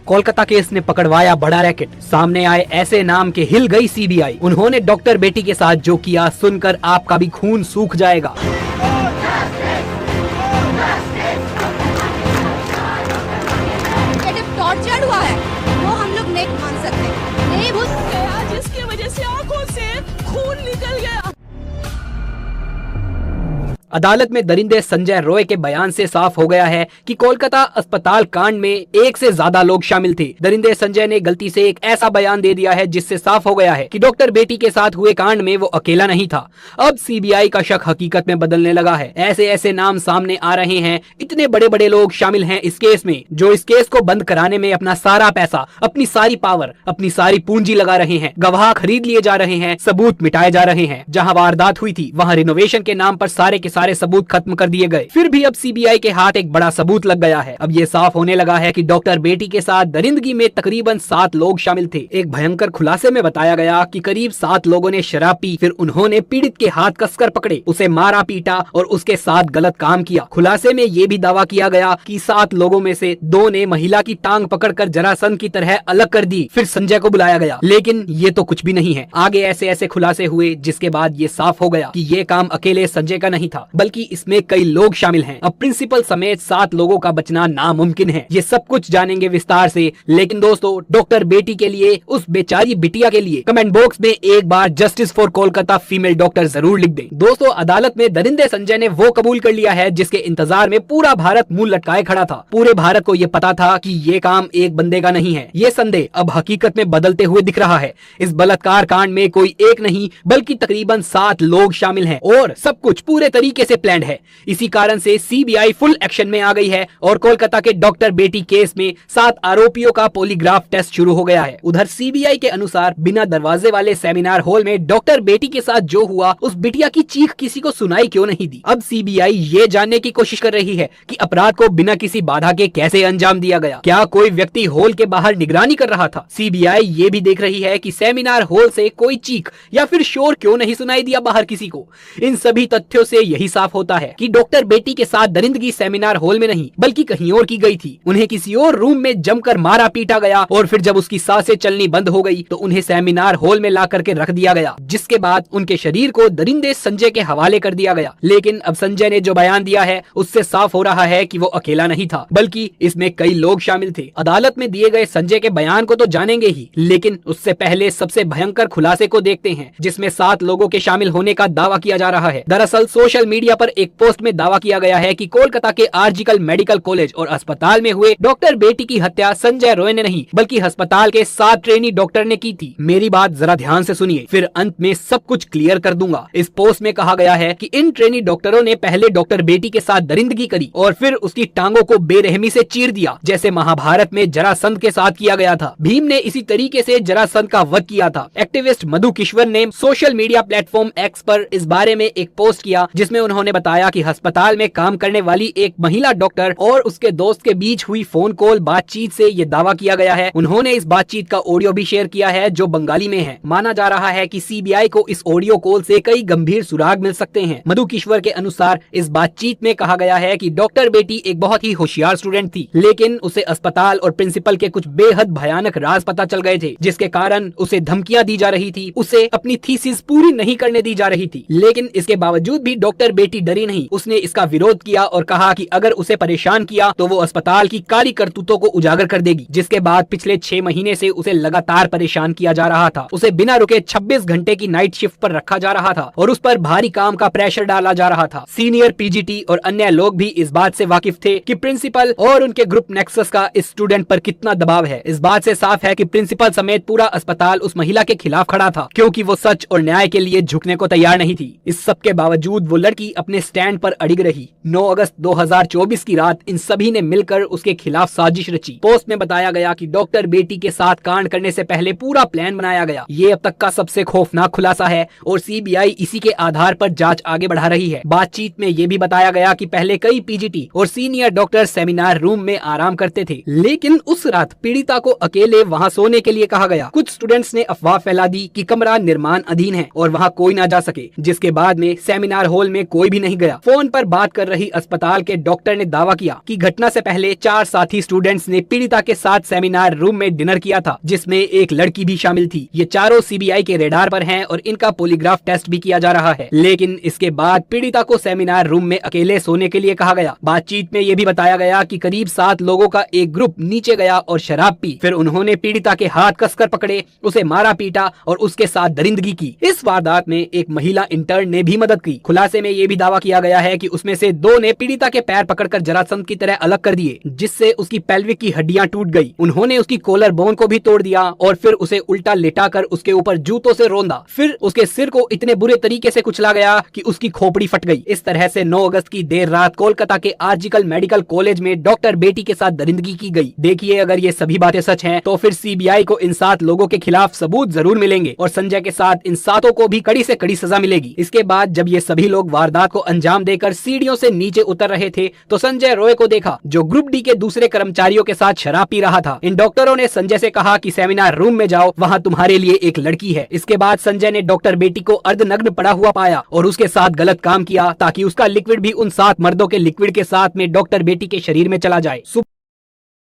Kolkata case ने पकड़वाया बड़ा रैकेट, सामने आए ऐसे नाम के हिल गई सीबीआई। उन्होंने डॉक्टर बेटी के साथ जो किया सुनकर आपका भी खून सूख जाएगा। टॉर्चर्ड हुआ है वो हम लोग नहीं मान सकते। नहीं भूल गया जिसकी वजह से आंखों से खून निकल गया। अदालत में दरिंदे संजय रॉय के बयान से साफ हो गया है कि कोलकाता अस्पताल कांड में एक से ज्यादा लोग शामिल थे। दरिंदे संजय ने गलती से एक ऐसा बयान दे दिया है जिससे साफ हो गया है कि डॉक्टर बेटी के साथ हुए कांड में वो अकेला नहीं था। अब सीबीआई का शक हकीकत में बदलने लगा है। ऐसे ऐसे नाम सामने आ रहे हैं, इतने बड़े बड़े लोग शामिल हैं इस केस में, जो इस केस को बंद कराने में अपना सारा पैसा, अपनी सारी पावर, अपनी सारी पूंजी लगा रहे हैं। गवाह खरीद लिए जा रहे हैं, सबूत मिटाए जा रहे हैं। जहां वारदात हुई थी वहां रिनोवेशन के नाम पर सारे के सारे सबूत खत्म कर दिए गए। फिर भी अब सीबीआई के हाथ एक बड़ा सबूत लग गया है। अब ये साफ होने लगा है कि डॉक्टर बेटी के साथ दरिंदगी में तकरीबन 7 लोग शामिल थे। एक भयंकर खुलासे में बताया गया कि करीब 7 लोगों ने शराब पी, फिर उन्होंने पीड़ित के हाथ कसकर पकड़े, उसे मारा पीटा और उसके साथ गलत काम किया। खुलासे में ये भी दावा किया गया कि 7 लोगों में से 2 ने महिला की टांग पकड़कर जरासंध की तरह अलग कर दी। फिर संजय को बुलाया गया, लेकिन ये तो कुछ भी नहीं है। आगे ऐसे ऐसे खुलासे हुए जिसके बाद ये साफ हो गया कि ये काम अकेले संजय का नहीं था, बल्कि इसमें कई लोग शामिल हैं। अब प्रिंसिपल समेत 7 लोगों का बचना नामुमकिन है। ये सब कुछ जानेंगे विस्तार से, लेकिन दोस्तों डॉक्टर बेटी के लिए, उस बेचारी बिटिया के लिए कमेंट बॉक्स में एक बार justice for Kolkata female doctor जरूर लिख दें। दोस्तों अदालत में दरिंदे संजय ने वो कबूल कर लिया है जिसके इंतजार में पूरा भारत मुंह लटकाए खड़ा था। पूरे भारत को ये पता था कि ये काम एक बंदे का नहीं है। ये संदेह अब हकीकत में बदलते हुए दिख रहा है। इस बलात्कार कांड में कोई एक नहीं बल्कि तकरीबन 7 लोग शामिल हैं और सब कुछ पूरे तरीके से प्लान्ड है। इसी कारण से सीबीआई फुल एक्शन में आ गई है और कोलकाता के डॉक्टर बेटी केस में 7 आरोपियों का पॉलीग्राफ टेस्ट शुरू हो गया है। उधर सीबीआई के अनुसार बिना दरवाजे वाले सेमिनार हॉल में डॉक्टर बेटी के साथ जो हुआ, उस बिटिया की चीख किसी को सुनाई क्यों नहीं दी। अब सीबीआई ये जानने की कोशिश कर रही है कि अपराध को बिना किसी बाधा के कैसे अंजाम दिया गया। क्या कोई व्यक्ति हॉल के बाहर निगरानी कर रहा था? सीबीआई ये भी देख रही है कि सेमिनार हॉल से कोई चीख या फिर शोर क्यों नहीं सुनाई दिया बाहर किसी को। इन सभी तथ्यों से यही साफ होता है कि डॉक्टर बेटी के साथ दरिंदगी सेमिनार हॉल में नहीं बल्कि कहीं और की गई थी। उन्हें किसी और रूम में जमकर मारा पीटा गया और फिर जब उसकी सांसें चलनी बंद हो गई तो उन्हें सेमिनार हॉल में ला करके रख दिया गया, जिसके बाद उनके शरीर को दरिंदे संजय के हवाले कर दिया गया। लेकिन अब संजय ने जो बयान दिया है उससे साफ हो रहा है कि वो अकेला नहीं था, बल्कि इसमें कई लोग शामिल थे। अदालत में दिए गए संजय के बयान को तो जानेंगे ही, लेकिन उससे पहले सबसे भयंकर खुलासे को देखते हैं जिसमें 7 लोगों के शामिल होने का दावा किया जा रहा है। दरअसल सोशल मीडिया पर एक पोस्ट में दावा किया गया है कि कोलकाता के आरजीकल मेडिकल कॉलेज और अस्पताल में हुए डॉक्टर बेटी की हत्या संजय रॉय ने नहीं बल्कि अस्पताल के 7 ट्रेनी डॉक्टर ने की थी। मेरी बात जरा ध्यान से सुनिए, फिर अंत में सब कुछ क्लियर कर दूंगा। इस पोस्ट में कहा गया है कि इन ट्रेनी डॉक्टरों ने पहले डॉक्टर बेटी के साथ दरिंदगी करी और फिर उसकी टांगों को बेरहमी से चीर दिया, जैसे महाभारत में जरासंध के साथ किया गया था। भीम ने इसी तरीके से जरासंध का वध किया था। एक्टिविस्ट मधु किश्वर ने सोशल मीडिया प्लेटफॉर्म एक्स पर इस बारे में एक पोस्ट किया जिसमें उन्होंने बताया कि अस्पताल में काम करने वाली एक महिला डॉक्टर और उसके दोस्त के बीच हुई फोन कॉल बातचीत से ये दावा किया गया है। उन्होंने इस बातचीत का ऑडियो भी शेयर किया है जो बंगाली में है। माना जा रहा है कि सीबीआई को इस ऑडियो कॉल से कई गंभीर सुराग मिल सकते हैं। मधु किश्वर के अनुसार इस बातचीत में कहा गया है कि डॉक्टर बेटी एक बहुत ही होशियार स्टूडेंट थी, लेकिन उसे अस्पताल और प्रिंसिपल के कुछ बेहद भयानक राज पता चल गए थे, जिसके कारण उसे धमकियां दी जा रही थी, उसे अपनी थीसिस पूरी नहीं करने दी जा रही थी। लेकिन इसके बावजूद भी डॉक्टर बेटी डरी नहीं, उसने इसका विरोध किया और कहा कि अगर उसे परेशान किया तो वो अस्पताल की काली करतूतों को उजागर कर देगी। जिसके बाद पिछले 6 महीने से उसे लगातार परेशान किया जा रहा था। उसे बिना रुके 26 घंटे की नाइट शिफ्ट पर रखा जा रहा था और उस पर भारी काम का प्रेशर डाला जा रहा था। सीनियर पीजीटी और अन्य लोग भी इस बात से वाकिफ थे कि प्रिंसिपल और उनके ग्रुप नेक्सस का इस स्टूडेंट पर कितना दबाव है। इस बात से साफ है कि प्रिंसिपल समेत पूरा अस्पताल उस महिला के खिलाफ खड़ा था, क्योंकि वो सच और न्याय के लिए झुकने को तैयार नहीं थी। इस सब के बावजूद वो लड़की अपने स्टैंड पर अड़िग रही। 9 अगस्त 2024 की रात इन सभी ने मिलकर उसके खिलाफ साजिश रची। पोस्ट में बताया गया कि डॉक्टर बेटी के साथ कांड करने से पहले पूरा प्लान बनाया गया। ये अब तक का सबसे खौफनाक खुलासा है और सीबीआई इसी के आधार पर जांच आगे बढ़ा रही है। बातचीत में ये भी बताया गया कि पहले कई पीजीटी और सीनियर डॉक्टर सेमिनार रूम में आराम करते थे, लेकिन उस रात पीड़िता को अकेले वहां सोने के लिए कहा गया। कुछ स्टूडेंट्स ने अफवाह फैला दी कि कमरा निर्माण अधीन है और वहां कोई ना जा सके, जिसके बाद में सेमिनार हॉल में कोई भी नहीं गया। फोन पर बात कर रही अस्पताल के डॉक्टर ने दावा किया कि घटना से पहले 4 साथी स्टूडेंट्स ने पीड़िता के साथ सेमिनार रूम में डिनर किया था, जिसमें एक लड़की भी शामिल थी। ये चारों सीबीआई के रेडार पर हैं और इनका पॉलीग्राफ टेस्ट भी किया जा रहा है। लेकिन इसके बाद पीड़िता को सेमिनार रूम में अकेले सोने के लिए कहा गया। बातचीत में ये भी बताया गया कि करीब 7 लोगों का एक ग्रुप नीचे गया और शराब पी। फिर उन्होंने पीड़िता के हाथ कसकर पकड़े, उसे मारा पीटा और उसके साथ दरिंदगी की। इस वारदात में एक महिला इंटर्न ने भी मदद की। खुलासे में ये भी दावा किया गया है कि उसमें से 2 ने पीड़िता के पैर पकड़कर जरासंध की तरह अलग कर दिए, जिससे उसकी पेल्विक की हड्डियां टूट गई। उन्होंने उसकी कॉलर बोन को भी तोड़ दिया और फिर उसे उल्टा लेटाकर उसके ऊपर जूतों से रौंदा। फिर उसके सिर को इतने बुरे तरीके से कुचला गया कि उसकी खोपड़ी फट गई। इस तरह से 9 अगस्त की देर रात कोलकाता के आर्जिकल मेडिकल कॉलेज में डॉक्टर बेटी के साथ दरिंदगी की गई। देखिए, अगर ये सभी बातें सच हैं तो फिर सीबीआई को इन 7 लोगों के खिलाफ सबूत जरूर मिलेंगे और संजय के साथ इन 7 को भी कड़ी से कड़ी सजा मिलेगी। इसके बाद जब ये सभी लोग वारदात को अंजाम देकर सीढ़ियों से नीचे उतर रहे थे तो संजय रॉय को देखा, जो ग्रुप डी के दूसरे कर्मचारियों के साथ शराब पी रहा था। इन डॉक्टरों ने संजय से कहा कि सेमिनार रूम में जाओ, वहाँ तुम्हारे लिए एक लड़की है। इसके बाद संजय ने डॉक्टर बेटी को अर्धनग्न पड़ा हुआ पाया और उसके साथ गलत काम किया ताकि उसका लिक्विड भी उन 7 मर्दों के लिक्विड के साथ में डॉक्टर बेटी के शरीर में चला जाए।